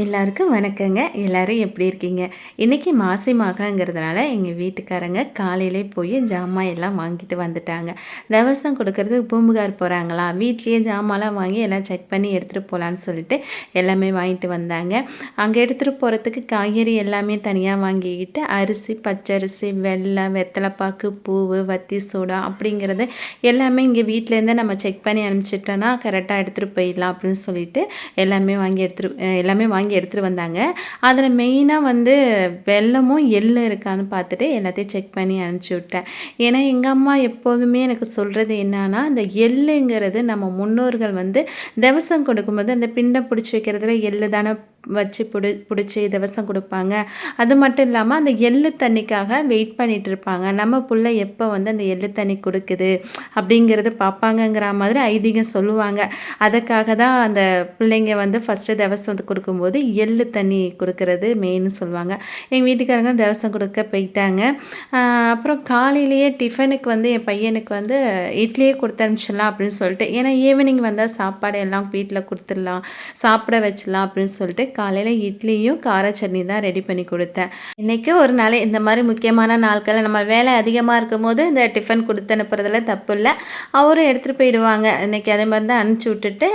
எல்லாருக்கும் வணக்கங்க. எல்லாரும் எப்படி இருக்கீங்க? இன்றைக்கி மாசி மகங்கிறதுனால எங்கள் வீட்டுக்காரங்க காலையிலே போய் ஜாமான் எல்லாம் வாங்கிட்டு வந்துட்டாங்க. தவசம் கொடுக்கறதுக்கு பூம்புகார் போகிறாங்களா, வீட்லேயே ஜாமான்லாம் வாங்கி எல்லாம் செக் பண்ணி எடுத்துகிட்டு போகலான்னு சொல்லிட்டு எல்லாமே வாங்கிட்டு வந்தாங்க. அங்கே எடுத்துகிட்டு போகிறதுக்கு காய்கறி எல்லாமே தனியாக வாங்கிக்கிட்டு அரிசி, பச்சரிசி, வெல்லம், வெத்தலைப்பாக்கு, பூவு, வத்தி சோடா அப்படிங்கிறது எல்லாமே இங்கே வீட்டிலேருந்தே நம்ம செக் பண்ணி அனுப்பிச்சிட்டோன்னா கரெக்டாக எடுத்துகிட்டு போயிடலாம் அப்படின்னு சொல்லிட்டு எல்லாமே வாங்கி எடுத்துகிட்டு வந்தாங்க. அதில் மெயினாக வந்து வெல்லமும் எள்ளு இருக்கான்னு பார்த்துட்டு எல்லாத்தையும் செக் பண்ணி அனுப்பிச்சி விட்டேன். ஏன்னா எங்கள் அம்மா எப்போதுமே எனக்கு சொல்கிறது என்னன்னா, அந்த எள்ளுங்கிறது நம்ம முன்னோர்கள் வந்து தவசம் கொடுக்கும்போது அந்த பிண்டம் பிடிச்சி வைக்கிறதுல எள்ளு தானே வச்சு பிடிச்சி தவசம் கொடுப்பாங்க. அது மட்டும் இல்லாமல் அந்த எள்ளு தண்ணிக்காக வெயிட் பண்ணிகிட்டு இருப்பாங்க. நம்ம புள்ள எப்போ வந்து அந்த எள்ளு தண்ணி கொடுக்குது அப்படிங்கிறது பார்ப்பாங்கங்கிற மாதிரி ஐதீகம் சொல்லுவாங்க. அதுக்காக தான் அந்த பிள்ளைங்க வந்து ஃபஸ்ட்டு தவசம் வந்து கொடுக்கும்போது எள்ளு தண்ணி கொடுக்கறது மெயின்னு சொல்லுவாங்க. எங்கள் வீட்டுக்காரங்க தவசம் கொடுக்க போயிட்டாங்க. அப்புறம் காலையிலேயே டிஃபனுக்கு வந்து என் பையனுக்கு வந்து இட்லியே கொடுத்து அனுப்பிச்சிடலாம் அப்படின்னு சொல்லிட்டு, ஏன்னா ஈவினிங் வந்தால் சாப்பாடு எல்லாம் வீட்டில் கொடுத்துடலாம், சாப்பிட வச்சிடலாம் அப்படின்னு சொல்லிட்டு காலையில் இட்லியும் கார சட்னி தான் ரெடி பண்ணி கொடுத்தேன். இன்றைக்கி ஒரு நாள் இந்த மாதிரி முக்கியமான நாட்களில் நம்ம வேலை அதிகமாக இருக்கும்போது இந்த டிஃபன் கொடுத்து அனுப்புறதுல தப்பு இல்லை. அவரும் எடுத்துகிட்டு போயிடுவாங்க. இன்றைக்கி அதே மாதிரி தான் அனுப்பிச்சி விட்டுட்டு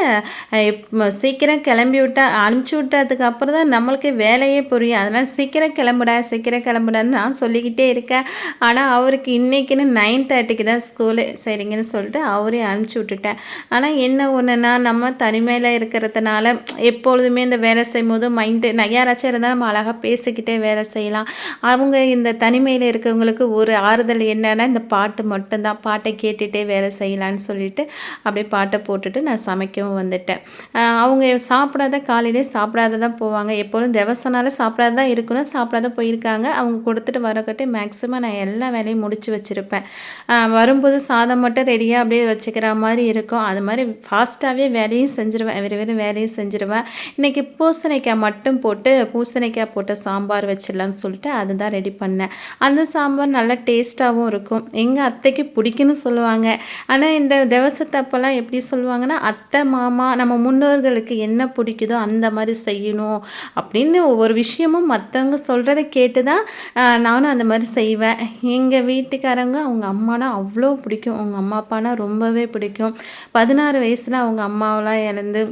சீக்கிரம் கிளம்பி அனுப்பிச்சி விட்டதுக்கு அப்புறம் தான் நம்மளுக்கு வேலையே புரியும். அதனால் சீக்கிரம் கிளம்புடான்னு நான் சொல்லிக்கிட்டே இருக்கேன். ஆனால் அவருக்கு இன்றைக்கின்னு 9:30க்கு தான் ஸ்கூலு. சரிங்கன்னு சொல்லிட்டு அவரையும் அனுப்பிச்சி விட்டுட்டேன். ஆனால் என்ன ஒன்றுனா, நம்ம தனிமையில் இருக்கிறதுனால எப்பொழுதுமே இந்த வேலை செய்யும்போது மைண்டு யாராச்சும் இருந்தால் நம்ம அழகாக பேசிக்கிட்டே வேலை செய்யலாம். அவங்க இந்த தனிமையில் இருக்கிறவங்களுக்கு ஒரு ஆறுதல் என்னன்னா, இந்த பாட்டு மட்டும்தான். பாட்டை கேட்டுகிட்டே வேலை செய்யலான்னு சொல்லிட்டு அப்படியே பாட்டை போட்டுட்டு நான் சமைக்கவும் வந்துட்டேன். அவங்க காலையிலே சாப்பிடாத தான் போவாங்க. எப்போதும் திவசனால சாப்பிடாத தான் இருக்கணும், சாப்பிடாத போயிருக்காங்க. அவங்க கொடுத்துட்டு வரக்கட்டி மேக்ஸிமம் நான் எல்லா வேலையும் முடித்து வச்சுருப்பேன். வரும்போது சாதம் மட்டும் ரெடியாக அப்படியே வச்சுக்கிற மாதிரி இருக்கும். அது மாதிரி ஃபாஸ்ட்டாகவே வேலையும் செஞ்சுருவேன், வெறும் வேலையும் செஞ்சுருவேன். இன்றைக்கி பூசணிக்காய் போட்டு சாம்பார் வச்சிடலான்னு சொல்லிட்டு அதுதான் ரெடி பண்ணேன். அந்த சாம்பார் நல்லா டேஸ்ட்டாகவும் இருக்கும். எங்கள் அத்தைக்கு பிடிக்குன்னு சொல்லுவாங்க. ஆனால் இந்த திவசத்தப்பெல்லாம் எப்படி சொல்லுவாங்கன்னா, அத்தை மாமா நம்ம முன்னோர்களுக்கு என்ன பிடிக்குதோ அந்த மாதிரி செய்யணும் அப்படின்னு ஒவ்வொரு விஷயமும் மற்றவங்க சொல்கிறத கேட்டு தான் நானும் அந்த மாதிரி செய்வேன். எங்கள் வீட்டுக்காரங்க அவங்க அம்மானா அவ்வளோ பிடிக்கும். அவங்க அம்மா அப்பானா ரொம்பவே பிடிக்கும். 16 வயசில் அவங்க அம்மாவெலாம் இழந்து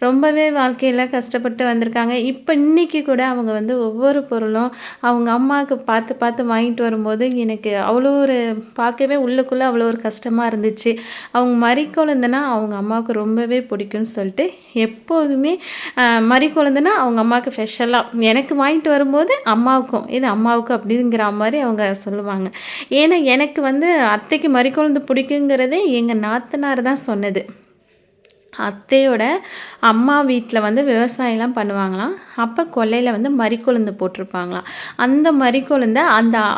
ரொம்பவே வாழ்க்கையில் கஷ்டப்பட்டு வந்திருக்காங்க. இப்போ இன்றைக்கி கூட அவங்க வந்து ஒவ்வொரு பொருளும் அவங்க அம்மாவுக்கு பார்த்து பார்த்து வாங்கிட்டு வரும்போது எனக்கு அவ்வளோ ஒரு பார்க்கவே உள்ளுக்குள்ளே அவ்வளோ ஒரு கஷ்டமாக இருந்துச்சு. அவங்க மறிக்குழந்துனா அவங்க அம்மாவுக்கு ரொம்பவே பிடிக்கும்னு சொல்லிட்டு எப்போதுமே மறிக்குழந்துனா அவங்க அம்மாவுக்கு ஸ்பெஷலாக எனக்கு வாங்கிட்டு வரும்போது அம்மாவுக்கும் இது அம்மாவுக்கும் அப்படிங்கிற மாதிரி அவங்க சொல்லுவாங்க. ஏன்னா எனக்கு வந்து அத்தைக்கு மறிக்குழந்து பிடிக்குங்கிறதே எங்கள் நாத்தனார் தான் சொன்னது. அத்தையோட அம்மா வீட்டில் வந்து விவசாயம்லாம் பண்ணுவாங்களாம். அப்போ கொல்லையில் வந்து மறிக்கொழுந்து போட்டிருப்பாங்களாம். அந்த மறிக்கொழுந்தை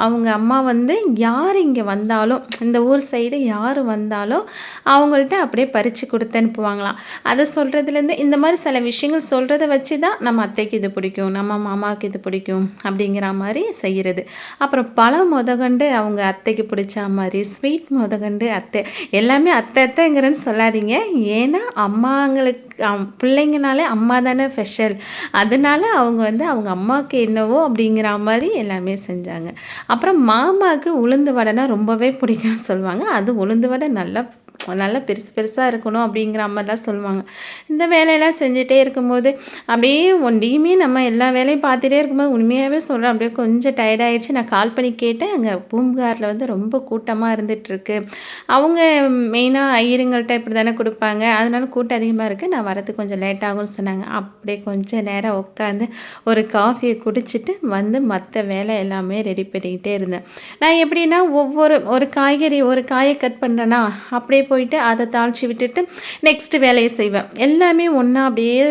அவங்க அம்மா வந்து யார் இங்கே வந்தாலும், இந்த ஊர் சைடு யார் வந்தாலும் அவங்கள்ட்ட அப்படியே பறித்து கொடுத்து அனுப்புவாங்களாம். அதை சொல்கிறதுலேருந்து இந்த மாதிரி சில விஷயங்கள் சொல்கிறத வச்சு தான் நம்ம அத்தைக்கு இது பிடிக்கும், நம்ம மாமாவுக்கு இது பிடிக்கும் அப்படிங்கிற மாதிரி செய்கிறது. அப்புறம் பழம் முதகண்டு அவங்க அத்தைக்கு பிடிச்ச மாதிரி, ஸ்வீட் முதகண்டு அத்தை எல்லாமே அத்தைங்கிறன்னு சொல்லாதீங்க. ஏன்னா அம்மாங்களுக்கு பிள்ளைங்கனாலே அம்மா தானே ஸ்பெஷல். அதனால அவங்க வந்து அவங்க அம்மாவுக்கு என்னவோ அப்படிங்கிற மாதிரி எல்லாமே செஞ்சாங்க. அப்புறம் மாமாவுக்கு உளுந்து வடைனா ரொம்பவே பிடிக்கும்னு சொல்லுவாங்க. அது உளுந்து வடை நல்லா பெருசாக இருக்கணும் அப்படிங்கிற மாதிரிலாம் சொல்லுவாங்க. இந்த வேலையெல்லாம் செஞ்சுட்டே இருக்கும்போது அப்படியே ஒன்றையுமே நம்ம எல்லா வேலையும் பார்த்துட்டே இருக்கும்போது உண்மையாகவே சொல்கிறேன், அப்படியே கொஞ்சம் டயர்டாகிடுச்சு. நான் கால் பண்ணி கேட்டேன். அங்கே பூம்புகாரில் வந்து ரொம்ப கூட்டமாக இருந்துகிட்ருக்கு. அவங்க மெயினாக ஐயருங்கள்ட்ட இப்படி தானே கொடுப்பாங்க, அதனால கூட்டம் அதிகமாக இருக்குது, நான் வரதுக்கு கொஞ்சம் லேட் ஆகும்னு சொன்னாங்க. அப்படியே கொஞ்சம் நேரம் உட்காந்து ஒரு காஃபியை குடிச்சிட்டு வந்து மற்ற வேலை எல்லாமே ரெடி பண்ணிக்கிட்டே இருந்தேன். நான் எப்படின்னா ஒரு காயை கட் பண்ணுறேன்னா அப்படியே போயிட்டு அதை தாளித்து விட்டுட்டு நெக்ஸ்ட்டு வேலையை செய்வேன். எல்லாமே ஒன்றா அப்படியே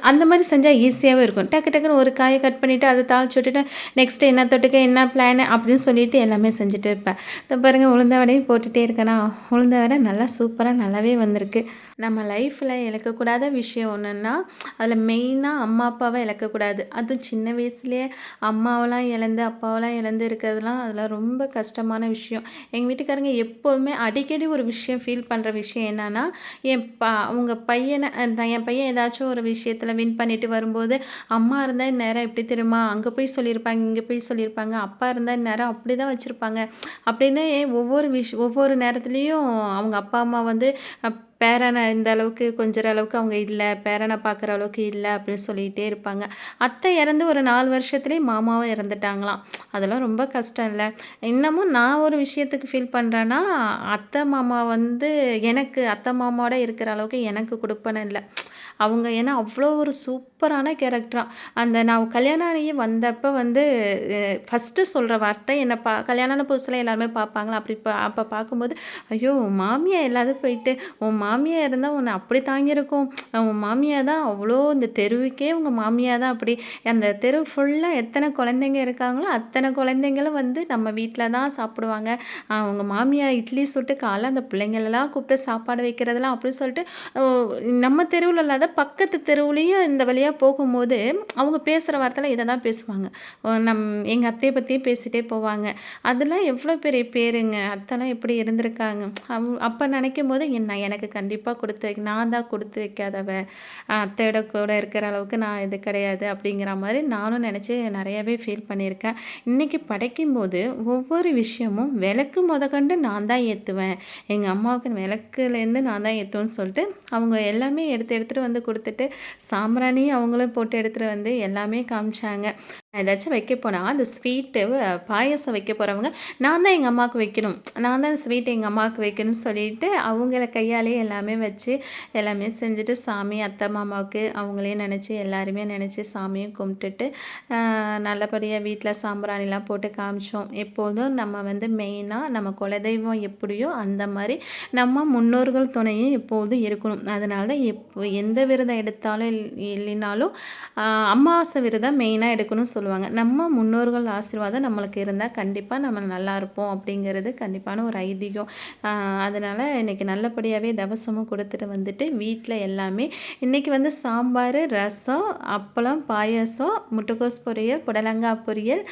அந்த மாதிரி செஞ்சால் ஈஸியாகவும் இருக்கும். டக்குன்னு ஒரு காயை கட் பண்ணிவிட்டு அதை தாளித்து விட்டுட்டு நெக்ஸ்ட்டு என்ன தொட்டுக்க என்ன பிளானு அப்படின்னு சொல்லிட்டு எல்லாமே செஞ்சுட்டு இருப்பேன். இப்போ பாருங்கள், உளுந்த வடையும் போட்டுகிட்டே இருக்கேனா, உளுந்த வடை நல்லா சூப்பராக நல்லாவே வந்திருக்கு. நம்ம லைஃப்பில் இழக்கக்கூடாத விஷயம் ஒன்றுன்னா, அதில் மெயினாக அம்மா, அப்பாவை இழக்கக்கூடாது. அதுவும் சின்ன வயசுலேயே அம்மாவெல்லாம் இழந்து, அப்பாவெல்லாம் இழந்து இருக்கிறதுலாம் அதெல்லாம் ரொம்ப கஷ்டமான விஷயம். எங்கள் வீட்டுக்காரங்க எப்போவுமே அடிக்கடி ஒரு விஷயம் ஃபீல் பண்ணுற விஷயம் என்னன்னா, அவங்க பையனை என் பையன் ஏதாச்சும் ஒரு விஷயத்தில் வின் பண்ணிட்டு வரும்போது, அம்மா இருந்தால் இந்நேரம் எப்படி தெரியுமா? அங்கே போய் சொல்லியிருப்பாங்க, இங்கே போய் சொல்லியிருப்பாங்க. அப்பா இருந்தால் இந்நேரம் அப்படி தான் வச்சுருப்பாங்க. அப்படின்னு ஒவ்வொரு நேரத்துலேயும் அவங்க அப்பா, அம்மா வந்து பேரனை இந்த அளவுக்கு கொஞ்சுற அளவுக்கு அவங்க இல்ல. பேரனை பார்க்குற அளவுக்கு இல்ல அப்படின்னு சொல்லிட்டே இருப்பாங்க. அத்தை இறந்து ஒரு 4 வருஷத்துலயே மாமாவும் இறந்துட்டாங்களாம். அதெல்லாம் ரொம்ப கஷ்டம் இல்ல. இன்னமும் நான் ஒரு விஷயத்துக்கு ஃபீல் பண்றேன்னா, அத்தை, மாமா வந்து எனக்கு அத்தை, மாமாவோட இருக்கிற அளவுக்கு எனக்கு குடுப்பன இல்ல. அவங்க ஏன்னா அவ்வளோ ஒரு சூப்பரான கேரக்டராம். அந்த நான் கல்யாணம் ஆகி வந்தப்ப வந்து ஃபர்ஸ்ட்டு சொல்ற வார்த்தை என்ன கல்யாணம் ஆன புதுசுல எல்லாருமே பார்ப்பாங்களா, அப்ப பார்க்கும்போது, "ஐயோ! உன் மாமியா இல்லாத போயிட்டு, உன் மாமியா இருந்தா உன்ன அப்படி தாங்கியிருக்கும். உன் மாமியா தான் அவ்வளோ இந்த தெருவுக்கே உங்க மாமியா தான் அப்படி." அந்த தெரு ஃபுல்லா எத்தனை குழந்தைங்க இருக்காங்களோ, அத்தனை குழந்தைங்களும் வந்து நம்ம வீட்ல தான் சாப்பிடுவாங்க. உங்க மாமியா இட்லி சுட்டு காலைல அந்த பிள்ளைங்களலாம் கூப்பிட்டு சாப்பாடு வைக்கிறதெல்லாம் அப்படி சொல்லிட்டு, ஓ நம்ம தெருவுல இல்லாத பக்கத்து தெருவுலயும் இந்த வழியா போகும்போது, அவங்க பேசுற வார்த்தையில இத தான் பேசுவாங்க. எங்க அத்தைய பத்தியே பேசிட்டே போவாங்க. அதெல்லாம் எவ்வளோ பெரிய பேருங்க. அத்தைலாம் எப்படி இருந்திருக்காங்க. அப்ப நினைக்கும்போது எனக்கு கண்டிப்பா நான் தான் குடுத்து வைக்காதவ. அத்தையோட கூட இருக்கிற அளவுக்கு நான் இது கிடையாது அப்படிங்கிற மாரி நானும் நினச்சு நெறையாவே ஃபீல் பண்ணியிருக்கேன். இன்னைக்கு படைக்கும்போது ஒவ்வொரு விஷயமும் விளக்கு மொதக்கொண்டு நான் தான் ஏத்துவேன். எங்க அம்மாவுக்கு விளக்குலேருந்து நான் தான் ஏத்துவேன்னு சொல்லிட்டு, அவங்க எல்லாமே எடுத்துட்டு வந்து குடுத்துட்டு, சாம்பிராணியும் அவங்களும் போட்டு எடுத்துட்டு வந்து எல்லாமே காமிச்சாங்க. ஏதாச்சும் வைக்க போனா, அந்த ஸ்வீட்டு பாயாசம் வைக்க போறவங்க, நான் தான் எங்க அம்மாவுக்கு வைக்கணும். நான் தான் ஸ்வீட் எங்க அம்மாவுக்கு வைக்கணும்னு சொல்லிட்டு, அவங்கள கையாலேயே எல்லாமே வச்சு, எல்லாமே செஞ்சுட்டு சாமி, அத்தை, மாமாவுக்கு அவங்களையும் நெனச்சு, எல்லாரையுமே நெனச்சு சாமியும் கும்பிட்டுட்டு, நல்லபடியா வீட்ல சாம்பிராணிலாம் போட்டு காமிச்சோம். எப்போதும் நம்ம வந்து மெயினா நம்ம குலதெய்வம் எப்படியோ, அந்த மாரி நம்ம முன்னோர்கள் துணையும் எப்போதும் இருக்கணும். அதனால தான் எந்த விரதம் எடுத்தாலும் இல்லைனாலும், அமாவாசை விரதம் மெயினா எடுக்கணும்னு சொல்லுவாங்க. நம்ம முன்னோர்கள் ஆசீர்வாதம் நம்மளுக்கு இருந்தா கண்டிப்பா நம்ம நல்லாயிருப்போம் அப்படிங்கிறது கண்டிப்பான ஒரு ஐதீகம். அதனால இன்னைக்கு நல்லபடியாவே தவசமும் கொடுத்துட்டு வந்துட்டு வீட்ல எல்லாமே இன்னைக்கு வந்து சாம்பார், ரசம், அப்பளம், பாயாசம், முட்டைக்கோஸ் பொரியல், புடலங்காய் பொரியல்,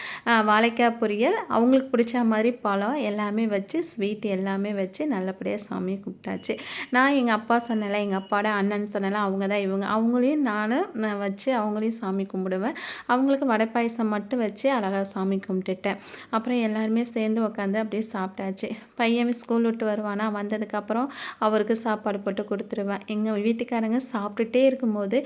வாழைக்காய் பொரியல், அவங்களுக்கு பிடிச்ச மாரி பழம் எல்லாமே வச்சு ஸ்வீட் எல்லாமே வச்சு நல்லபடியா சாமிய கும்பிட்டாச்சு. நான் எங்க அப்பா சொன்னேன்ல, எங்க அப்பாவோட அண்ணன் சொன்னேன்ல, அவங்க தான் இவங்க. அவங்களையும் நான் வச்சு அவங்களையும் சாமி கும்பிடுவேன். அவங்களுக்கு வடை பாயாசம் மட்டும் வச்சு அழகா சாமி கும்பிட்டுட்டேன். அப்புறம் எல்லாருமே சேர்ந்து உட்காந்து அப்படியே சாப்பிட்டாச்சு. பையன் ஸ்கூல் விட்டு வருவானா, வந்ததுக்கப்புறம் அவருக்கு சாப்பாடு போட்டு குடுத்துருவேன். எங்க வீட்டுக்காரங்க சாப்பிட்டுட்டே இருக்கும்போது,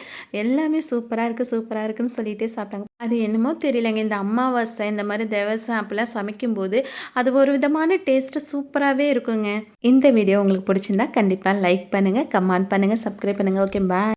எல்லாமே சூப்பரா இருக்கு, சூப்பரா இருக்குன்னு சொல்லிட்டே சாப்பிட்டாங்க. அது என்னமோ தெரியலங்க. இந்த அமாவாசை, இந்த மாரி திவசம் அப்பலாம் சமைக்கும்போது, அது ஒரு விதமான டேஸ்ட்டு சூப்பராவே இருக்குங்க. இந்த வீடியோ உங்களுக்கு பிடிச்சிருந்தா கண்டிப்பா லைக் பண்ணுங்க, கமெண்ட் பண்ணுங்க, சப்ஸ்கிரைப் பண்ணுங்க. Okay bye.